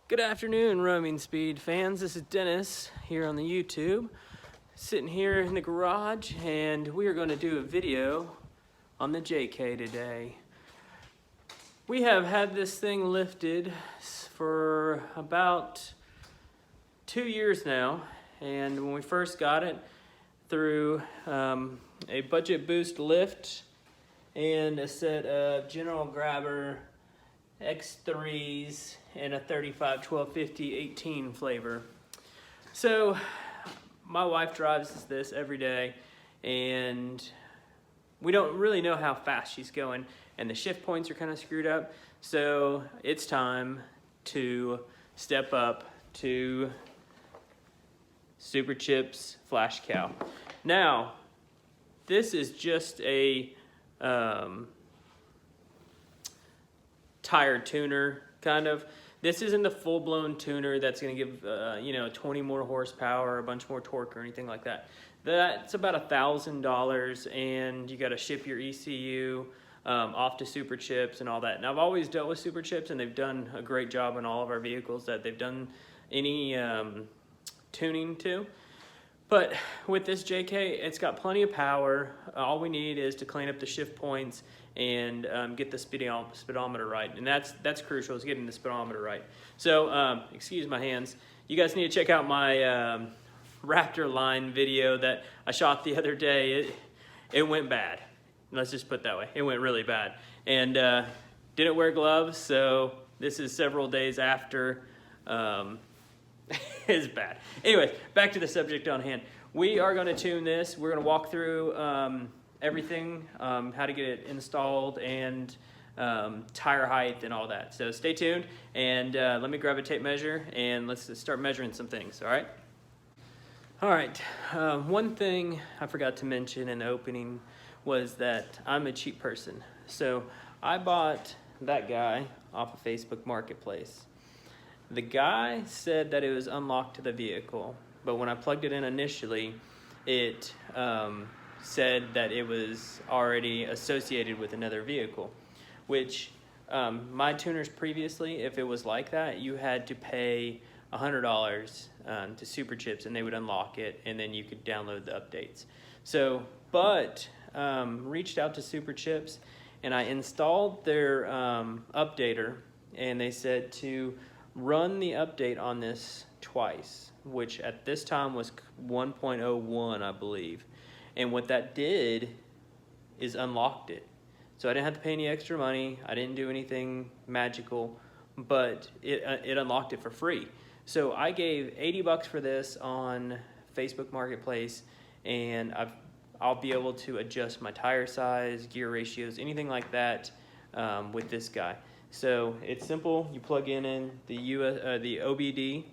Good afternoon, Roaming Speed fans. This is Dennis here on the YouTube, sitting here in the garage, and we are going to do a video on the JK today. We have had this thing lifted for about 2 years now, and when we first got it through a budget boost lift and a set of General Grabber X3s and a 35 1250 18 flavor. So my wife drives this every day, and we don't really know how fast she's going, and the shift points are kind of screwed up. So it's time to step up to Superchips Flashcal. Now, this is just a tire tuner, kind of. This isn't the full-blown tuner that's going to give 20 more horsepower, a bunch more torque, or anything like that. That's about $1,000, and you got to ship your ECU off to Superchips and all that. And I've always dealt with Superchips, and they've done a great job on all of our vehicles that they've done any tuning to. But with this JK, it's got plenty of power. All we need is to clean up the shift points and get the speedometer right. And that's crucial, is getting the speedometer right. So, excuse my hands. You guys need to check out my Raptor line video that I shot the other day. It went bad. Let's just put it that way. It went really bad. And didn't wear gloves, so this is several days after. It's bad. Anyways, back to the subject on hand. We are going to tune this. We're going to walk through everything, how to get it installed, and tire height and all that. So stay tuned, and let me grab a tape measure and let's start measuring some things. All right. All right. One thing I forgot to mention in the opening was that I'm a cheap person. So I bought that guy off of Facebook Marketplace. The guy said that it was unlocked to the vehicle, but when I plugged it in initially, it said that it was already associated with another vehicle, which my tuners previously, if it was like that, you had to pay $100 to Superchips, and they would unlock it, and then you could download the updates. So, but reached out to Superchips, and I installed their updater, and they said to run the update on this twice, which at this time was 1.01, I believe. And what that did is unlocked it. So I didn't have to pay any extra money. I didn't do anything magical, but it unlocked it for free. So I gave 80 bucks for this on Facebook Marketplace, and I'll be able to adjust my tire size, gear ratios, anything like that with this guy. So it's simple. You plug in the OBD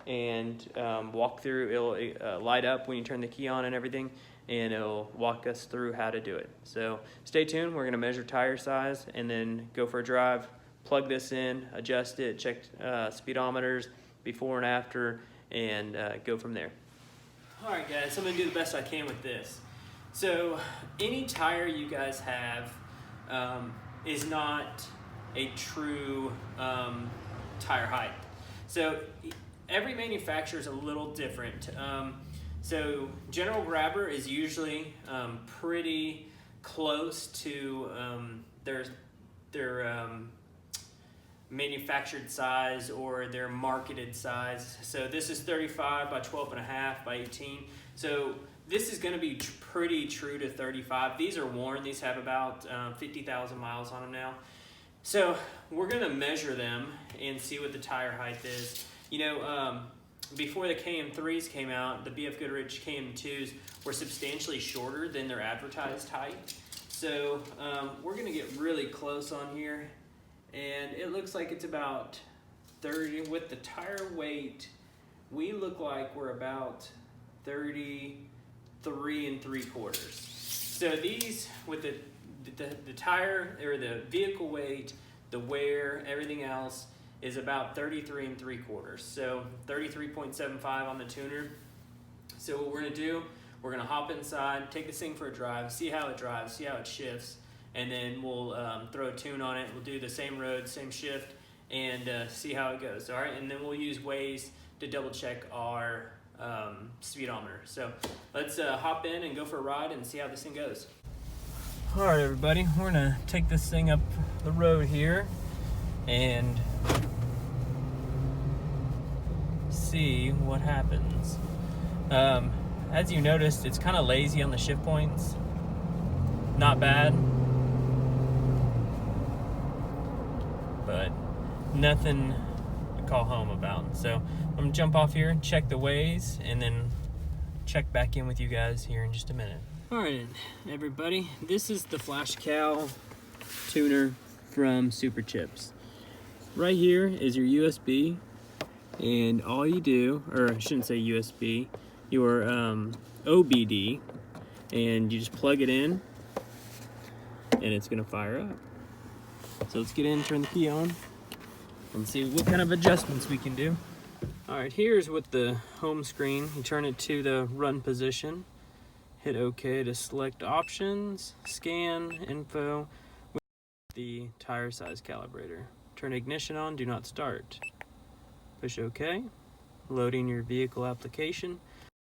and walk through. It'll light up when you turn the key on and everything, and it'll walk us through how to do it. So stay tuned. We're going to measure tire size and then go for a drive, plug this in, adjust it, check speedometers before and after, and go from there. All right, guys, I'm going to do the best I can with this. So any tire you guys have is not a true tire height. So every manufacturer is a little different. So General Grabber is usually pretty close to their manufactured size or their marketed size. So this is 35 by 12.5 by 18. So this is going to be pretty true to 35. These are worn. These have about 50,000 miles on them now. So we're going to measure them and see what the tire height is. You know, before the KM3s came out, the BF Goodrich KM2s were substantially shorter than their advertised height. So we're going to get really close on here, and it looks like it's about 30. With the tire weight, we look like we're about 33 3/4. So these, with the tire, or the vehicle weight, the wear, everything else, is about 33 3/4. So 33.75 on the tuner. So what we're gonna do, we're gonna hop inside, take this thing for a drive, see how it drives, see how it shifts, and then we'll throw a tune on it. We'll do the same road, same shift, and see how it goes. All right, and then we'll use Waze to double check our speedometer. So let's hop in and go for a ride and see how this thing goes. All right, everybody, we're gonna take this thing up the road here and see what happens. As you noticed, it's kind of lazy on the shift points. Not bad, but nothing to call home about. So I'm gonna jump off here, check the Waze, and then check back in with you guys here in just a minute. All right, everybody, this is the Flashcal tuner from Superchips. Right here is your USB, and all you do, or I shouldn't say USB, your OBD, and you just plug it in and it's gonna fire up. So let's get in, turn the key on, and see what kind of adjustments we can do. All right, here's with the home screen. You turn it to the run position, hit OK to select options, scan info with the tire size calibrator. Turn ignition on, do not start. Push OK, loading your vehicle application.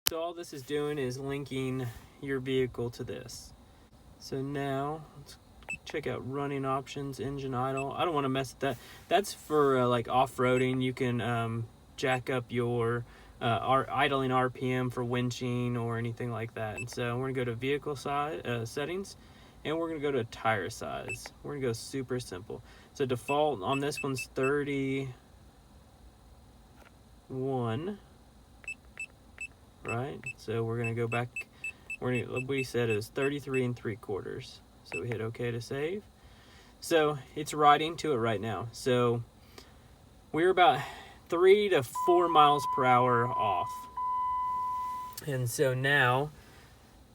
So all this is doing is linking your vehicle to this. So now let's check out running options, engine idle. I don't want to mess with that. That's for like off-roading. You can jack up your idling RPM for winching or anything like that. And so we're gonna go to vehicle size settings, and we're gonna go to tire size. We're gonna go super simple. So default on this one's 31. Right, so we're gonna go back. We said it was 33 3/4. So we hit OK to save. So it's riding to it right now. So we're about 3 to 4 miles per hour off. And so now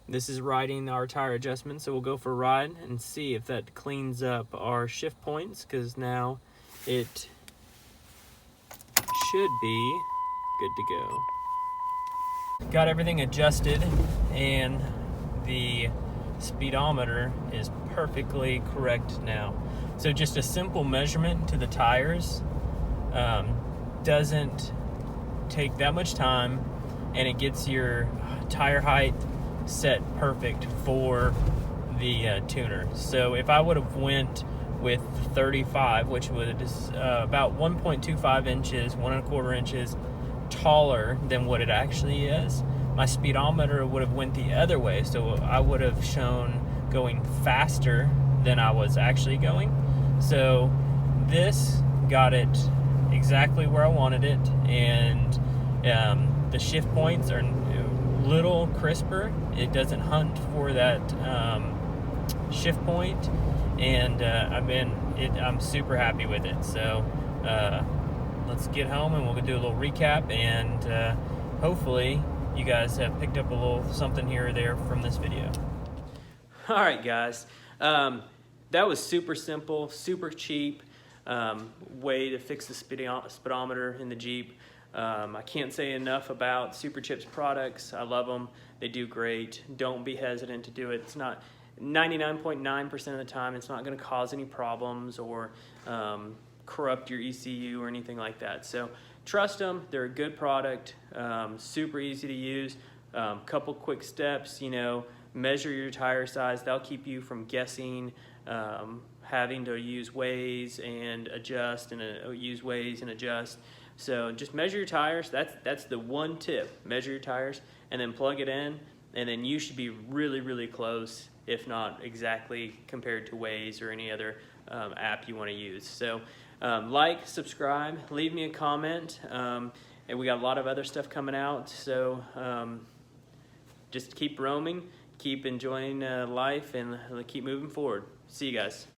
this is riding our tire adjustment. So we'll go for a ride and see if that cleans up our shift points, because now it should be good to go. Got everything adjusted, and the speedometer is perfectly correct now. So just a simple measurement to the tires doesn't take that much time, and it gets your tire height set perfect for the tuner. So if I would have went with 35, which was about 1.25 inches, 1.25 inches taller than what it actually is, my speedometer would have went the other way. So I would have shown going faster than I was actually going. So this got it exactly where I wanted it, and the shift points are a little crisper. It doesn't hunt for that shift point, and I'm super happy with it. So let's get home and we'll do a little recap, and hopefully you guys have picked up a little something here or there from this video. All right, guys, that was super simple, super cheap way to fix the speedometer in the Jeep. I can't say enough about Superchips products. I love them. They do great. Don't be hesitant to do it. It's not 99.9% of the time, it's not going to cause any problems or corrupt your ECU or anything like that. So trust them. They're a good product, super easy to use. Couple quick steps, measure your tire size. They'll keep you from guessing, having to use Waze and adjust, and use Waze and adjust. So just measure your tires. That's the one tip. Measure your tires and then plug it in, and then you should be really, really close, if not exactly, compared to Waze or any other app you want to use. So like, subscribe, leave me a comment, and we got a lot of other stuff coming out. So just keep roaming, keep enjoying life, and keep moving forward. See you guys.